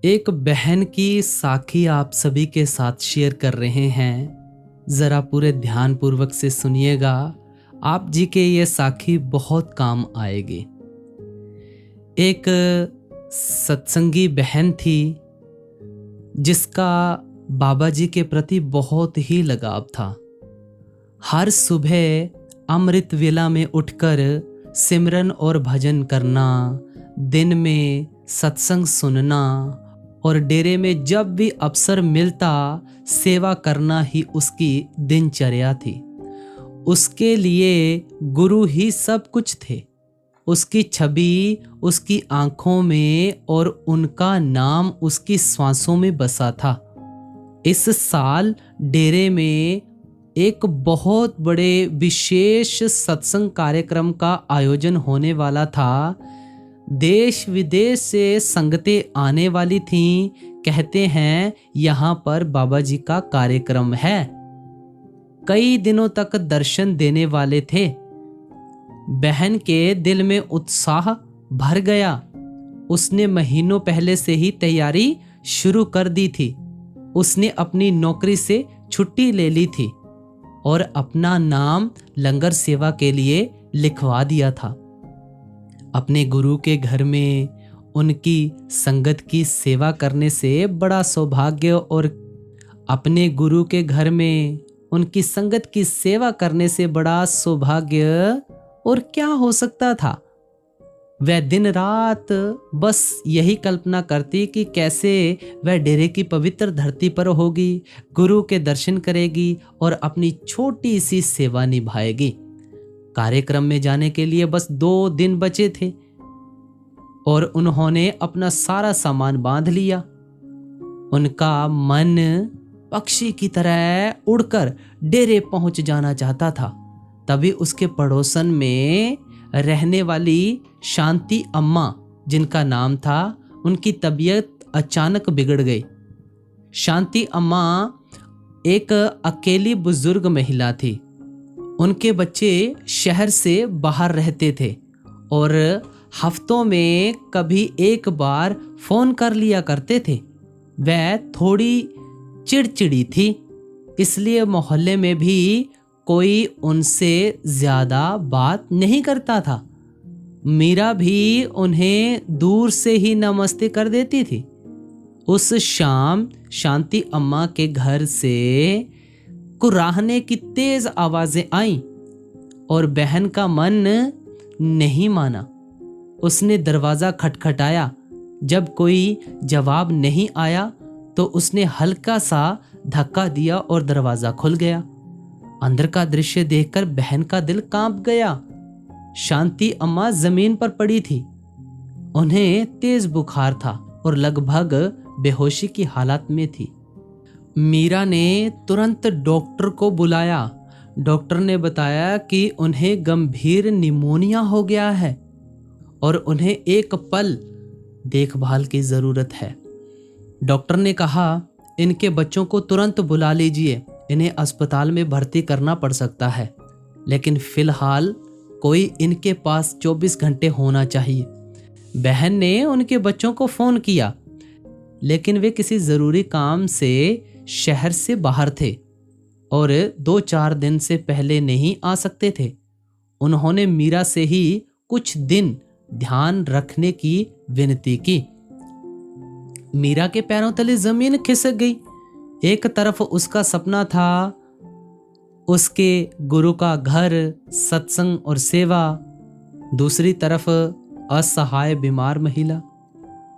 एक बहन की साखी आप सभी के साथ शेयर कर रहे हैं। ज़रा पूरे ध्यानपूर्वक से सुनिएगा, आप जी के ये साखी बहुत काम आएगी। एक सत्संगी बहन थी जिसका बाबा जी के प्रति बहुत ही लगाव था। हर सुबह अमृत वेला में उठकर सिमरन और भजन करना, दिन में सत्संग सुनना और डेरे में जब भी अवसर मिलता सेवा करना ही उसकी दिनचर्या थी। उसके लिए गुरु ही सब कुछ थे। उसकी छवि उसकी आंखों में और उनका नाम उसकी सांसों में बसा था। इस साल डेरे में एक बहुत बड़े विशेष सत्संग कार्यक्रम का आयोजन होने वाला था। देश विदेश से संगतें आने वाली थीं। कहते हैं यहाँ पर बाबा जी का कार्यक्रम है। कई दिनों तक दर्शन देने वाले थे। बहन के दिल में उत्साह भर गया। उसने महीनों पहले से ही तैयारी शुरू कर दी थी। उसने अपनी नौकरी से छुट्टी ले ली थी और अपना नाम लंगर सेवा के लिए लिखवा दिया था। अपने गुरु के घर में उनकी संगत की सेवा करने से बड़ा सौभाग्य और अपने गुरु के घर में उनकी संगत की सेवा करने से बड़ा सौभाग्य और क्या हो सकता था। वह दिन रात बस यही कल्पना करती कि कैसे वह डेरे की पवित्र धरती पर होगी, गुरु के दर्शन करेगी और अपनी छोटी सी सेवा निभाएगी। कार्यक्रम में जाने के लिए बस 2 दिन बचे थे और उन्होंने अपना सारा सामान बांध लिया। उनका मन पक्षी की तरह उड़कर डेरे पहुंच जाना चाहता था। तभी उसके पड़ोसन में रहने वाली शांति अम्मा, जिनका नाम था, उनकी तबीयत अचानक बिगड़ गई। शांति अम्मा एक अकेली बुजुर्ग महिला थी। उनके बच्चे शहर से बाहर रहते थे और हफ्तों में कभी एक बार फोन कर लिया करते थे। वह थोड़ी चिड़चिड़ी थी, इसलिए मोहल्ले में भी कोई उनसे ज्यादा बात नहीं करता था। मीरा भी उन्हें दूर से ही नमस्ते कर देती थी। उस शाम शांति अम्मा के घर से कुराहने की तेज आवाजें आईं और बहन का मन नहीं माना। उसने दरवाजा खटखटाया। जब कोई जवाब नहीं आया तो उसने हल्का सा धक्का दिया और दरवाजा खुल गया। अंदर का दृश्य देखकर बहन का दिल कांप गया। शांति अम्मा जमीन पर पड़ी थी। उन्हें तेज बुखार था और लगभग बेहोशी की हालत में थी। मीरा ने तुरंत डॉक्टर को बुलाया। डॉक्टर ने बताया कि उन्हें गंभीर निमोनिया हो गया है और उन्हें एक पल देखभाल की जरूरत है। डॉक्टर ने कहा, इनके बच्चों को तुरंत बुला लीजिए, इन्हें अस्पताल में भर्ती करना पड़ सकता है, लेकिन फिलहाल कोई इनके पास 24 घंटे होना चाहिए। बहन ने उनके बच्चों को फोन किया, लेकिन वे किसी जरूरी काम से शहर से बाहर थे और 2-4 दिन से पहले नहीं आ सकते थे। उन्होंने मीरा से ही कुछ दिन ध्यान रखने की विनती की। मीरा के पैरों तले जमीन खिसक गई। एक तरफ उसका सपना था, उसके गुरु का घर, सत्संग और सेवा, दूसरी तरफ असहाय बीमार महिला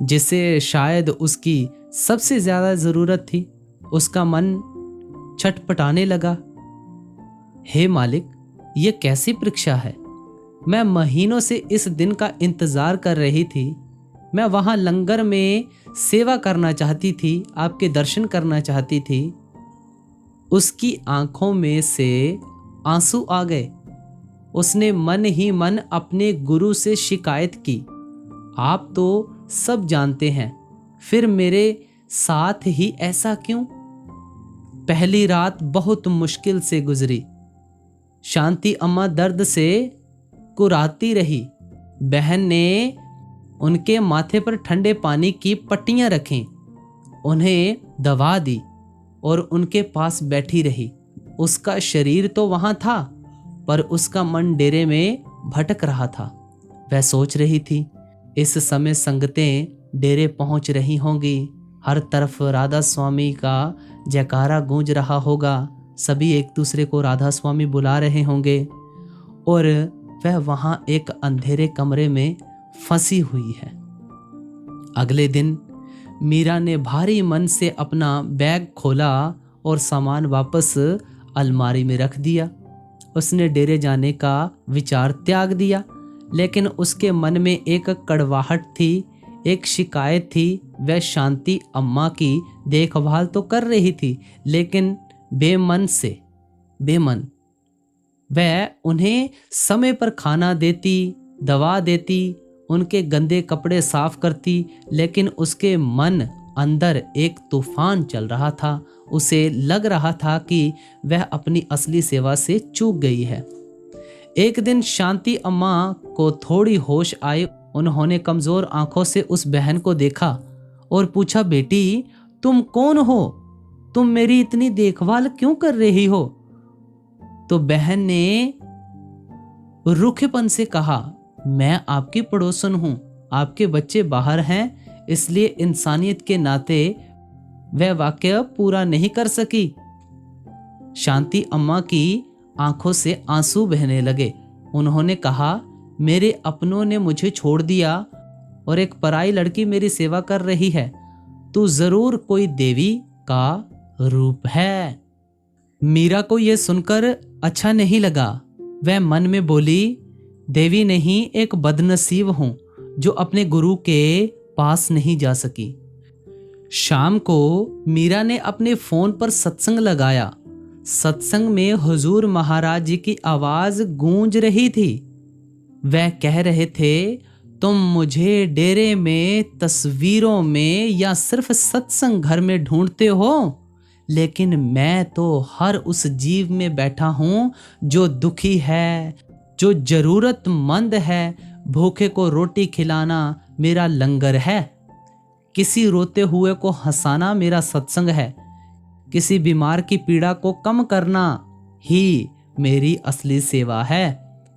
जिसे शायद उसकी सबसे ज्यादा जरूरत थी। उसका मन छटपटाने लगा। हे मालिक, ये कैसी परीक्षा है। मैं महीनों से इस दिन का इंतजार कर रही थी। मैं वहां लंगर में सेवा करना चाहती थी, आपके दर्शन करना चाहती थी। उसकी आंखों में से आंसू आ गए। उसने मन ही मन अपने गुरु से शिकायत की, आप तो सब जानते हैं, फिर मेरे साथ ही ऐसा क्यों। पहली रात बहुत मुश्किल से गुजरी। शांति अम्मा दर्द से कुराती रही। बहन ने उनके माथे पर ठंडे पानी की पट्टियां रखीं, उन्हें दवा दी और उनके पास बैठी रही। उसका शरीर तो वहां था, पर उसका मन डेरे में भटक रहा था। वह सोच रही थी, इस समय संगतें डेरे पहुंच रही होंगी, हर तरफ राधा स्वामी का जयकारा गूंज रहा होगा, सभी एक दूसरे को राधा स्वामी बुला रहे होंगे और वह वहां एक अंधेरे कमरे में फंसी हुई है। अगले दिन मीरा ने भारी मन से अपना बैग खोला और सामान वापस अलमारी में रख दिया। उसने डेरे जाने का विचार त्याग दिया, लेकिन उसके मन में एक कड़वाहट थी, एक शिकायत थी। वह शांति अम्मा की देखभाल तो कर रही थी, लेकिन बेमन वह उन्हें समय पर खाना देती, दवा देती, उनके गंदे कपड़े साफ करती, लेकिन उसके मन अंदर एक तूफान चल रहा था। उसे लग रहा था कि वह अपनी असली सेवा से चूक गई है। एक दिन शांति अम्मा को थोड़ी होश आई। उन्होंने कमजोर आंखों से उस बहन को देखा और पूछा, बेटी तुम कौन हो? तुम मेरी इतनी देखभाल क्यों कर रही हो? तो बहन ने रूखेपन से कहा, मैं आपकी पड़ोसन हूं, आपके बच्चे बाहर हैं, इसलिए इंसानियत के नाते वह वाक्य पूरा नहीं कर सकी। शांति अम्मा की आंखों से आंसू बहने लगे। उन्होंने कहा, मेरे अपनों ने मुझे छोड़ दिया और एक पराई लड़की मेरी सेवा कर रही है। तू जरूर कोई देवी का रूप है। मीरा को यह सुनकर अच्छा नहीं लगा। वह मन में बोली, देवी नहीं, एक बदनसीब हूं जो अपने गुरु के पास नहीं जा सकी। शाम को मीरा ने अपने फोन पर सत्संग लगाया। सत्संग में हुजूर महाराज जी की आवाज गूंज रही थी। वह कह रहे थे, तुम मुझे डेरे में, तस्वीरों में या सिर्फ सत्संग घर में ढूंढते हो, लेकिन मैं तो हर उस जीव में बैठा हूं जो दुखी है, जो जरूरतमंद है। भूखे को रोटी खिलाना मेरा लंगर है। किसी रोते हुए को हंसाना मेरा सत्संग है। किसी बीमार की पीड़ा को कम करना ही मेरी असली सेवा है।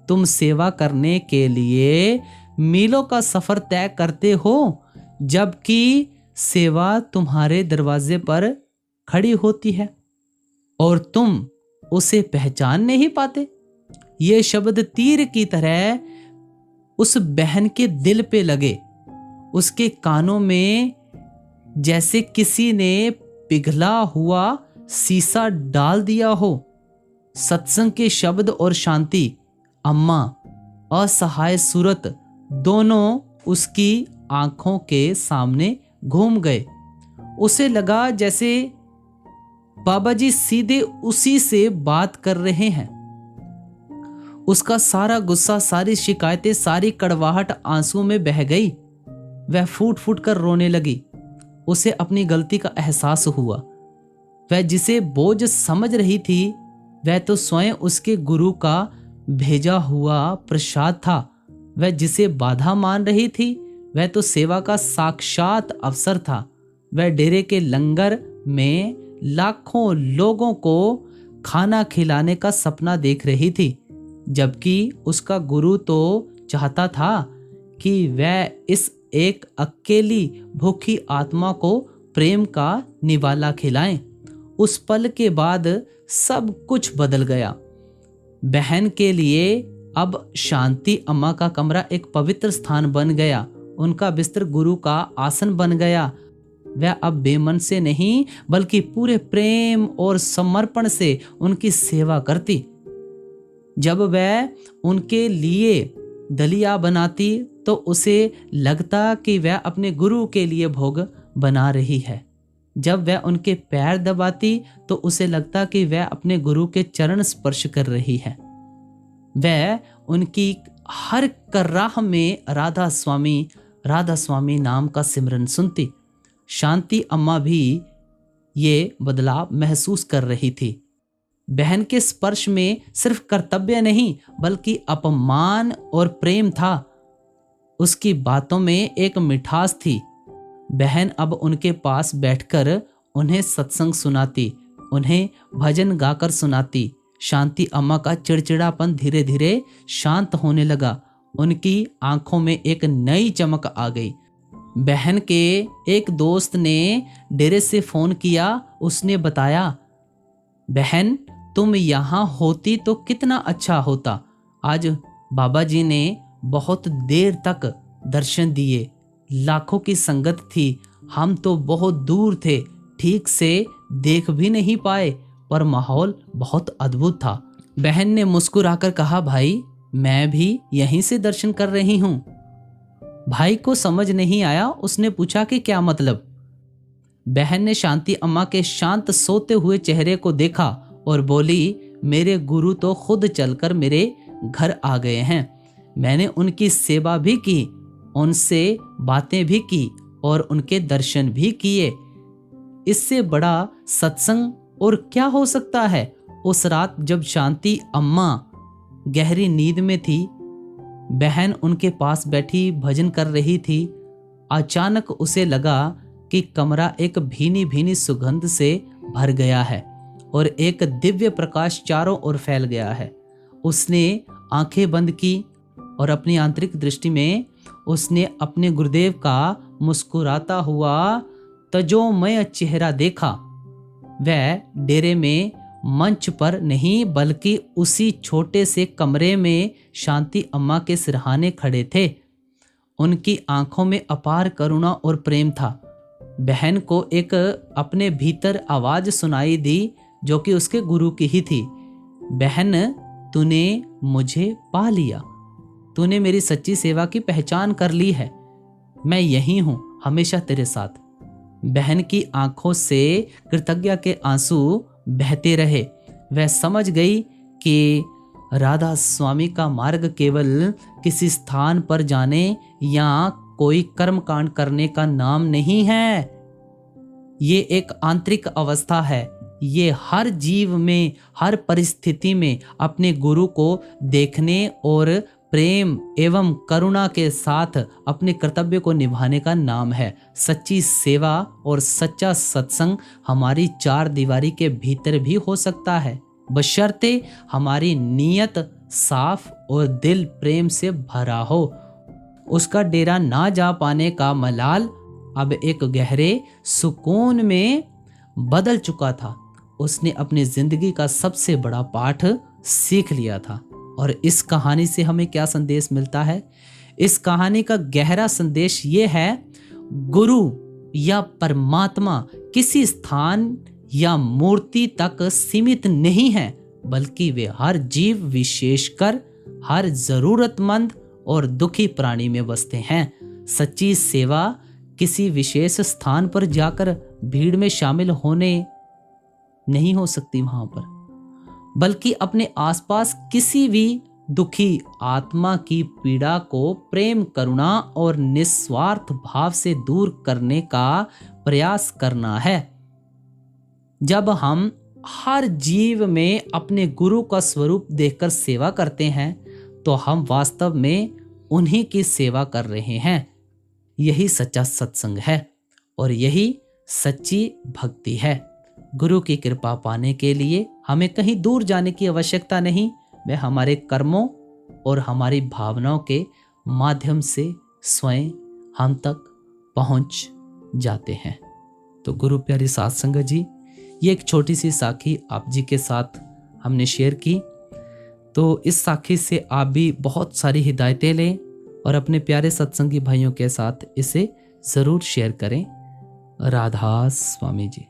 तुम सेवा करने के लिए मीलों का सफर तय करते हो, जबकि सेवा तुम्हारे दरवाजे पर खड़ी होती है और तुम उसे पहचान नहीं पाते। ये शब्द तीर की तरह उस बहन के दिल पे लगे। उसके कानों में जैसे किसी ने पिघला हुआ सीसा डाल दिया हो। सत्संग के शब्द और शांति अम्मा, असहाय सूरत, दोनों उसकी आंखों के सामने घूम गए। उसे लगा जैसे बाबा जी सीधे उसी से बात कर रहे हैं। उसका सारा गुस्सा, सारी शिकायतें, सारी कड़वाहट आंसू में बह गई। वह फूट फूट कर रोने लगी। उसे अपनी गलती का एहसास हुआ। वह जिसे बोझ समझ रही थी, वह तो स्वयं उसके गुरु का भेजा हुआ प्रसाद था। वह जिसे बाधा मान रही थी, वह तो सेवा का साक्षात अवसर था। वह डेरे के लंगर में लाखों लोगों को खाना खिलाने का सपना देख रही थी, जबकि उसका गुरु तो चाहता था कि वह इस एक अकेली भूखी आत्मा को प्रेम का निवाला खिलाएं। उस पल के बाद सब कुछ बदल गया। बहन के लिए अब शांति अम्मा का कमरा एक पवित्र स्थान बन गया। उनका बिस्तर गुरु का आसन बन गया। वह अब बेमन से नहीं, बल्कि पूरे प्रेम और समर्पण से उनकी सेवा करती। जब वह उनके लिए दलिया बनाती तो उसे लगता कि वह अपने गुरु के लिए भोग बना रही है। जब वह उनके पैर दबाती तो उसे लगता कि वह अपने गुरु के चरण स्पर्श कर रही है। वह उनकी हर कर्राह में राधा स्वामी नाम का सिमरन सुनती। शांति अम्मा भी ये बदलाव महसूस कर रही थी। बहन के स्पर्श में सिर्फ कर्तव्य नहीं, बल्कि अपमान और प्रेम था। उसकी बातों में एक मिठास थी। बहन अब उनके पास बैठकर उन्हें सत्संग सुनाती, उन्हें भजन गाकर सुनाती। शांति अम्मा का चिड़चिड़ापन धीरे धीरे शांत होने लगा। उनकी आंखों में एक नई चमक आ गई। बहन के एक दोस्त ने डेरे से फोन किया। उसने बताया, बहन तुम यहाँ होती तो कितना अच्छा होता। आज बाबा जी ने बहुत देर तक दर्शन दिए। लाखों की संगत थी। हम तो बहुत दूर थे, ठीक से देख भी नहीं पाए, पर माहौल बहुत अद्भुत था। बहन ने मुस्कुराकर कहा, भाई मैं भी यहीं से दर्शन कर रही हूँ। भाई को समझ नहीं आया। उसने पूछा कि क्या मतलब। बहन ने शांति अम्मा के शांत सोते हुए चेहरे को देखा और बोली, मेरे गुरु तो खुद चलकर मेरे घर आ गए हैं। मैंने उनकी सेवा भी की, उनसे बातें भी की और उनके दर्शन भी किए। इससे बड़ा सत्संग और क्या हो सकता है। उस रात जब शांति अम्मा गहरी नींद में थी, बहन उनके पास बैठी भजन कर रही थी। अचानक उसे लगा कि कमरा एक भीनी भीनी सुगंध से भर गया है और एक दिव्य प्रकाश चारों ओर फैल गया है। उसने आंखें बंद की और अपनी आंतरिक दृष्टि में उसने अपने गुरुदेव का मुस्कुराता हुआ तजोमय चेहरा देखा। वह डेरे में मंच पर नहीं बल्कि उसी छोटे से कमरे में शांति अम्मा के सिरहाने खड़े थे। उनकी आंखों में अपार करुणा और प्रेम था। बहन को एक अपने भीतर आवाज सुनाई दी जो कि उसके गुरु की ही थी। बहन, तूने मुझे पा लिया, तूने मेरी सच्ची सेवा की पहचान कर ली है। मैं यहीं हूं, हमेशा तेरे साथ। बहन की आंखों से कृतज्ञता के आंसू बहते रहे। वह समझ गई कि राधा स्वामी का मार्ग केवल किसी स्थान पर जाने या कोई कर्मकांड करने का नाम नहीं है। ये एक आंतरिक अवस्था है। ये हर जीव में, हर परिस्थिति में अपने गुरु को देखने और प्रेम एवं करुणा के साथ अपने कर्तव्य को निभाने का नाम है। सच्ची सेवा और सच्चा सत्संग हमारी चार दीवारी के भीतर भी हो सकता है, बशर्ते हमारी नीयत साफ और दिल प्रेम से भरा हो। उसका डेरा ना जा पाने का मलाल अब एक गहरे सुकून में बदल चुका था। उसने अपनी जिंदगी का सबसे बड़ा पाठ सीख लिया था। और इस कहानी से हमें क्या संदेश मिलता है? इस कहानी का गहरा संदेश ये है, गुरु या परमात्मा किसी स्थान या मूर्ति तक सीमित नहीं है, बल्कि वे हर जीव, विशेषकर हर जरूरतमंद और दुखी प्राणी में बसते हैं। सच्ची सेवा किसी विशेष स्थान पर जाकर भीड़ में शामिल होने नहीं हो सकती वहां पर, बल्कि अपने आसपास किसी भी दुखी आत्मा की पीड़ा को प्रेम, करुणा और निस्वार्थ भाव से दूर करने का प्रयास करना है। जब हम हर जीव में अपने गुरु का स्वरूप देखकर सेवा करते हैं, तो हम वास्तव में उन्हीं की सेवा कर रहे हैं। यही सच्चा सत्संग है और यही सच्ची भक्ति है। गुरु की कृपा पाने के लिए हमें कहीं दूर जाने की आवश्यकता नहीं। वे हमारे कर्मों और हमारी भावनाओं के माध्यम से स्वयं हम तक पहुंच जाते हैं। तो गुरु प्यारी साध संगत जी, ये एक छोटी सी साखी आप जी के साथ हमने शेयर की। तो इस साखी से आप भी बहुत सारी हिदायतें लें और अपने प्यारे सत्संगी भाइयों के साथ इसे ज़रूर शेयर करें। राधा स्वामी जी।